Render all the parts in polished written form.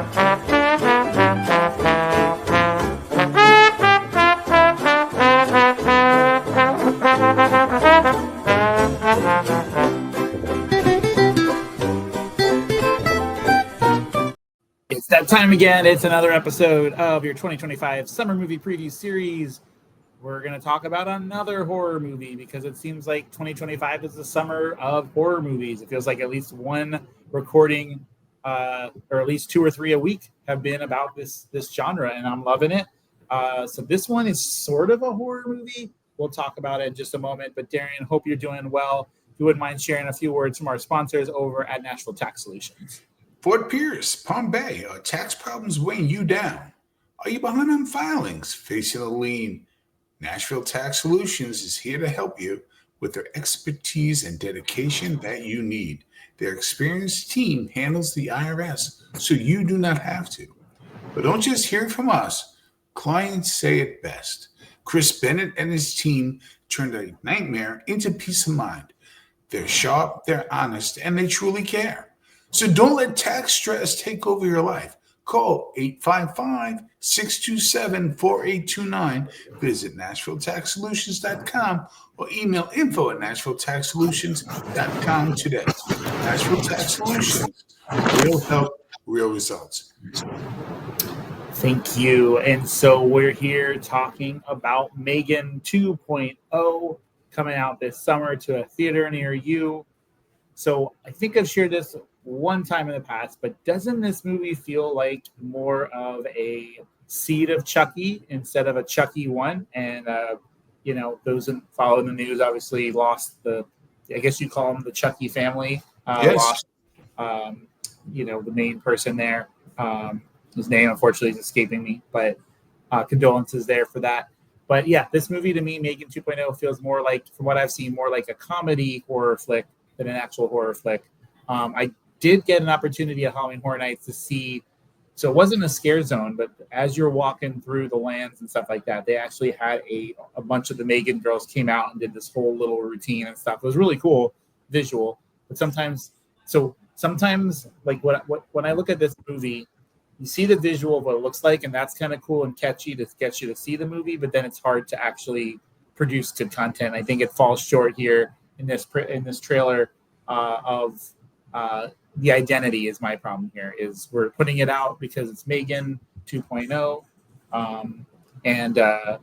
It's that time again. It's another episode of your 2025 Summer Movie Preview Series. We're going to talk about another horror movie because it seems like 2025 is the summer of horror movies. It feels like at least one recording or at least two or three a week have been about this genre, and I'm loving it. So this one is sort of a horror movie. We'll talk about it in just a moment. But Darian, hope you're doing well. If you wouldn't mind sharing a few words from our sponsors over at Nashville Tax Solutions. Fort Pierce, Palm Bay, are tax problems weighing you down? Are you behind on filings, facing a lien? Nashville Tax Solutions is here to help you with their expertise and dedication that you need. Their experienced team handles the IRS, so you do not have to. But don't just hear it from us. Clients say it best. Chris Bennett and his team turned a nightmare into peace of mind. They're sharp, they're honest, and they truly care. So don't let tax stress take over your life. Call 855-627-4829. Visit NashvilleTaxSolutions.com or email info@NashvilleTaxSolutions.com today. Nashville Tax Solutions. Real help, real results. Thank you. And so we're here talking about Megan 2.0 coming out this summer to a theater near you. So I think I've shared this one time in the past, but doesn't this movie feel like more of a seed of Chucky instead of a Chucky one? And, those who follow the news obviously lost I guess you call them the Chucky family. Yes. Lost, the main person there. His name, unfortunately, is escaping me, but condolences there for that. But yeah, this movie to me, Megan 2.0, feels more like, from what I've seen, more like a comedy horror flick than an actual horror flick. I did get an opportunity at Halloween Horror Nights to see, so it wasn't a scare zone, but as you're walking through the lands and stuff like that, they actually had a bunch of the Megan girls came out and did this whole little routine and stuff. It was really cool visual, but sometimes like when I look at this movie, you see the visual of what it looks like, and that's kind of cool and catchy to get you to see the movie, but then it's hard to actually produce good content. I think it falls short here in this trailer of the identity is my problem here. Is we're putting it out because it's Megan 2.0, and the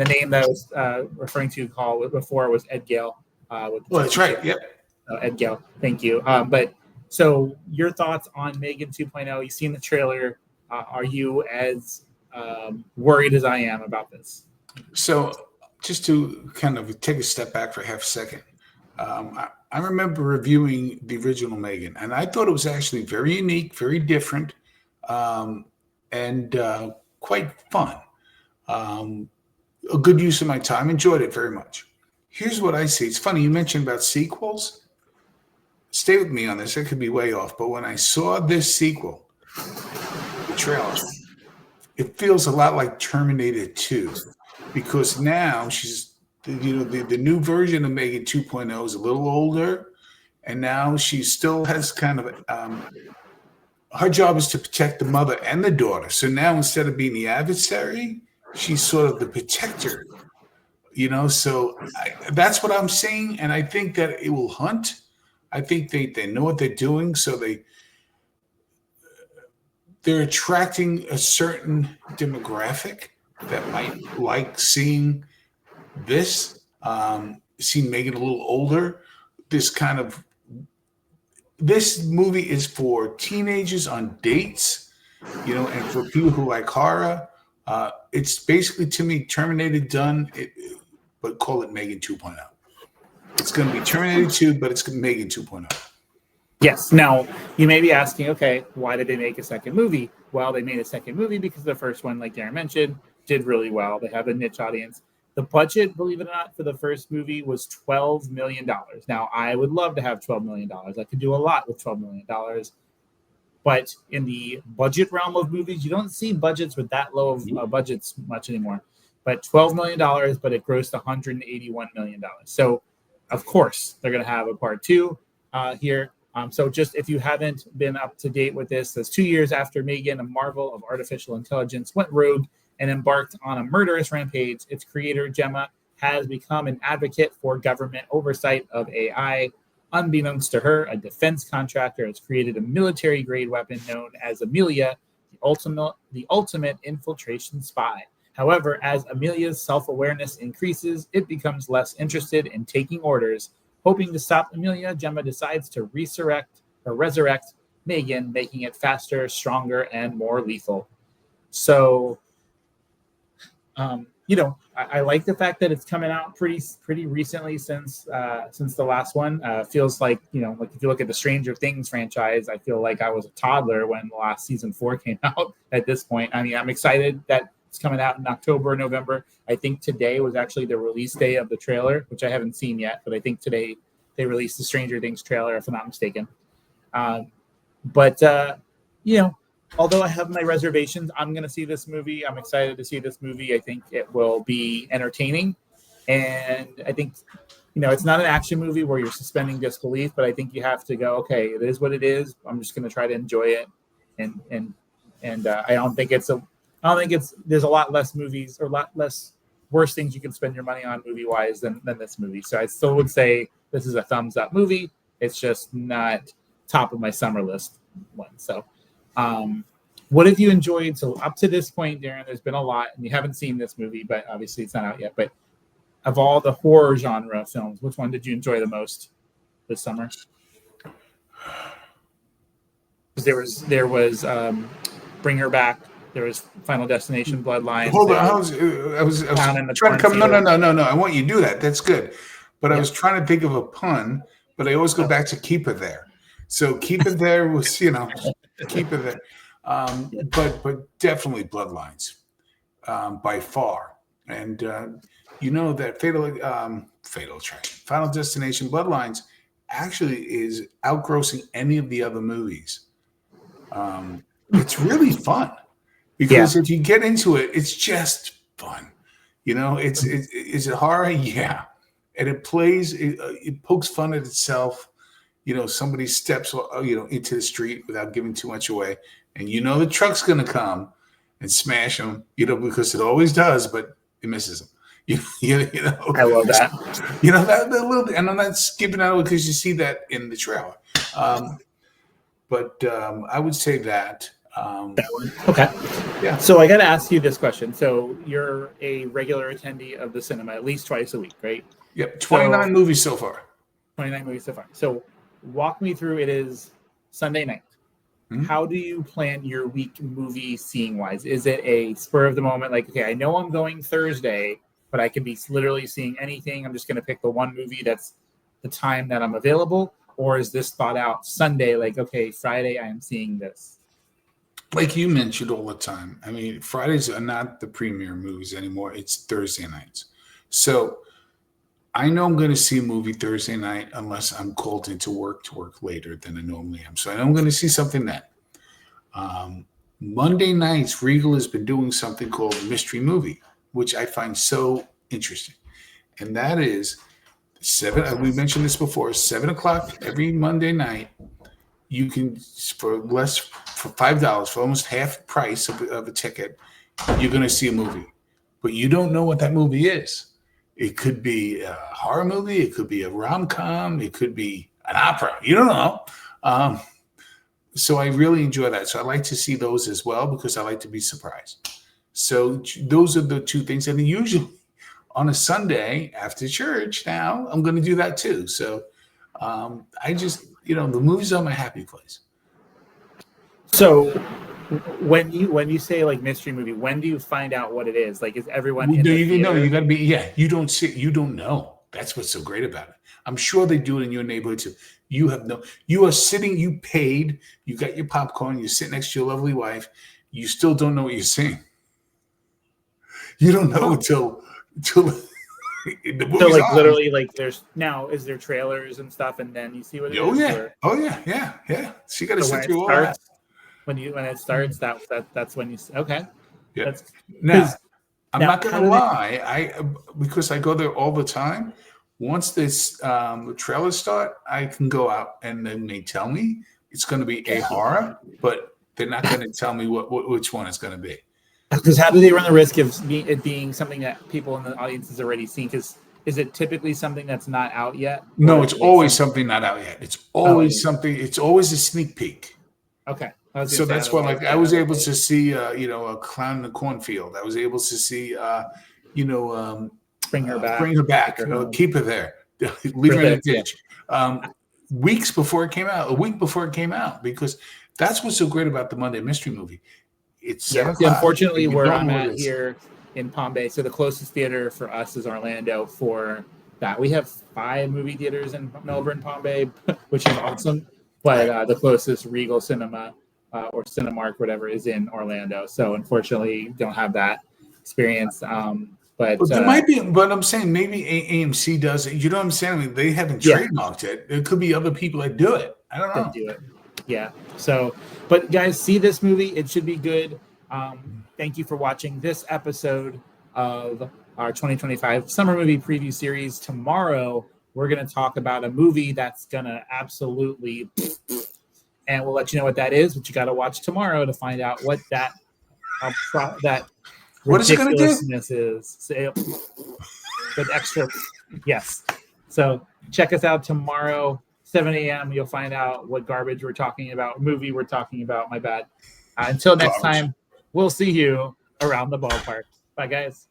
name that I was referring to before was Ed Gale. That's right. Yep. Ed Gale. Thank you. But so your thoughts on Megan 2.0? You've seen the trailer. Are you as worried as I am about this? So just to kind of take a step back for half a second. I remember reviewing the original Megan, and I thought it was actually very unique, very different, and quite fun. A good use of my time. Enjoyed it very much. Here's what I see. It's funny, you mentioned about sequels. Stay with me on this. I could be way off, but when I saw this sequel, the trailer, it feels a lot like Terminator 2, because now she's the new version of Megan 2.0 is a little older, and now she still has kind of her job is to protect the mother and the daughter. So now instead of being the adversary, she's sort of the protector. So that's what I'm seeing, and I think that it will hunt. I think they know what they're doing, so they're attracting a certain demographic that might like seeing this, seeing Megan a little older. This movie is for teenagers on dates, and for people who like horror. It's basically, to me, Terminator done, but call it Megan 2.0. It's going to be Terminator 2, but it's Megan 2.0. Yes. Now, you may be asking, okay, why did they make a second movie? Well, they made a second movie because the first one, like Darren mentioned, did really well. They have a niche audience. The budget, believe it or not, for the first movie was $12 million. Now, I would love to have $12 million. I could do a lot with $12 million. But in the budget realm of movies, you don't see budgets with that low of budgets much anymore. But $12 million, but it grossed $181 million. So, of course, they're going to have a part two here. So just if you haven't been up to date with this, says 2 years after Megan, a marvel of artificial intelligence, went rogue and embarked on a murderous rampage, its creator, Gemma, has become an advocate for government oversight of AI. Unbeknownst to her, a defense contractor has created a military-grade weapon known as Amelia, the ultimate infiltration spy. However, as Amelia's self-awareness increases, it becomes less interested in taking orders. Hoping to stop Amelia, Gemma decides to resurrect Megan, making it faster, stronger, and more lethal. So, I like the fact that it's coming out pretty recently since the last one. Feels like like if you look at the Stranger Things franchise, I feel like I was a toddler when the last season 4 came out. At this point, I mean, I'm excited that it's coming out in October, November. I think today was actually the release day of the trailer, which I haven't seen yet, but I think today they released the Stranger Things trailer, if I'm not mistaken. But although I have my reservations, I'm going to see this movie. I'm excited to see this movie. I think it will be entertaining. And I think, it's not an action movie where you're suspending disbelief, but I think you have to go, okay, it is what it is. I'm just going to try to enjoy it. And I don't think there's a lot less movies or a lot less worse things you can spend your money on movie-wise than this movie. So I still would say this is a thumbs up movie. It's just not top of my summer list one. So, what have you enjoyed? So up to this point, Darren, there's been a lot, and you haven't seen this movie, but obviously it's not out yet. But of all the horror genre films, which one did you enjoy the most this summer? Because there was Bring Her Back. There was Final Destination, Bloodlines. Hold on, I was trying to come. No. I want you to do that. That's good. But I was trying to think of a pun, but I always go back to Keep It There. So Keep It There was, Keep It There. But definitely Bloodlines, by far. And that Final Destination Bloodlines actually is outgrossing any of the other movies. It's really fun because if you get into it, it's just fun. Is it horror? Yeah. And it plays, it pokes fun at itself. Somebody steps, into the street without giving too much away. And the truck's going to come and smash them, because it always does, but it misses them. I love that. That little bit, and I'm not skipping out because you see that in the trailer. But I would say that. That one. Okay. Yeah. So I got to ask you this question. So you're a regular attendee of the cinema at least twice a week, right? Yep. 29 movies so far. 29 movies so far. So walk me through. It is Sunday night. Mm-hmm. How do you plan your week movie seeing wise? Is it a spur of the moment? Like, okay, I know I'm going Thursday, but I could be literally seeing anything. I'm just going to pick the one movie that's the time that I'm available. Or is this thought out Sunday? Like, okay, Friday, I am seeing this. Like you mentioned all the time. I mean, Fridays are not the premiere movies anymore. It's Thursday nights. So I know I'm going to see a movie Thursday night unless I'm called into work later than I normally am. So I know I'm going to see something then. Monday nights, Regal has been doing something called Mystery Movie, which I find so interesting. And that is 7, we mentioned this before, 7:00 every Monday night. You can, for $5, for almost half the price of a ticket, you're going to see a movie. But you don't know what that movie is. It could be a horror movie. It could be a rom-com. It could be an opera. You don't know. So I really enjoy that. So I like to see those as well because I like to be surprised. So those are the two things. And usually on a Sunday after church now, I'm going to do that too. So I just, the movies are my happy place. So when you say like mystery movie, when do you find out what it is? Like, is everyone in the theater? You got to be, you don't see, you don't know. That's what's so great about it. I'm sure they do it in your neighborhood too. You are sitting, you paid, you got your popcorn, you sit next to your lovely wife. You still don't know what you're seeing. You don't know until the movie's so like on. Literally like is there trailers and stuff and then you see what it is? Yeah. So you got to sit through all that. When it starts, that's when you okay. Yeah. Now I'm not gonna lie. Because I go there all the time. once this the trailers start, I can go out and then they tell me it's going to be a horror, but they're not going to tell me which one it's going to be. Because how do they run the risk of it being something that people in the audience has already seen? Because is it typically something that's not out yet? No, it's always something not out yet. It's always something. It's always a sneak peek. Okay. So that's why, like, I was able to see, a clown in the cornfield. I was able to see, bring her back, keep her there, leave her in the ditch. Weeks before it came out, a week before it came out, because that's what's so great about the Monday Mystery Movie. It's 7 o'clock. Unfortunately, where I'm at here in Palm Bay, so the closest theater for us is Orlando. For that, we have 5 movie theaters in Melbourne, Palm Bay, which is awesome. But the closest Regal Cinema or Cinemark, whatever, is in Orlando. So unfortunately, don't have that experience. But there might be. But I'm saying maybe AMC does it. You know what I'm saying? I mean, they haven't trademarked it. There could be other people that do it. I don't know. Do it. Yeah. So, but guys, see this movie. It should be good. Thank you for watching this episode of our 2025 summer movie preview series. Tomorrow, we're going to talk about a movie that's going to absolutely, and we'll let you know what that is, but you got to watch tomorrow to find out what that what is it going to do? Is. So, with extra, yes. So check us out tomorrow, 7 a.m. You'll find out what garbage we're talking about, movie we're talking about. My bad. Until next time, we'll see you around the ballpark. Bye, guys.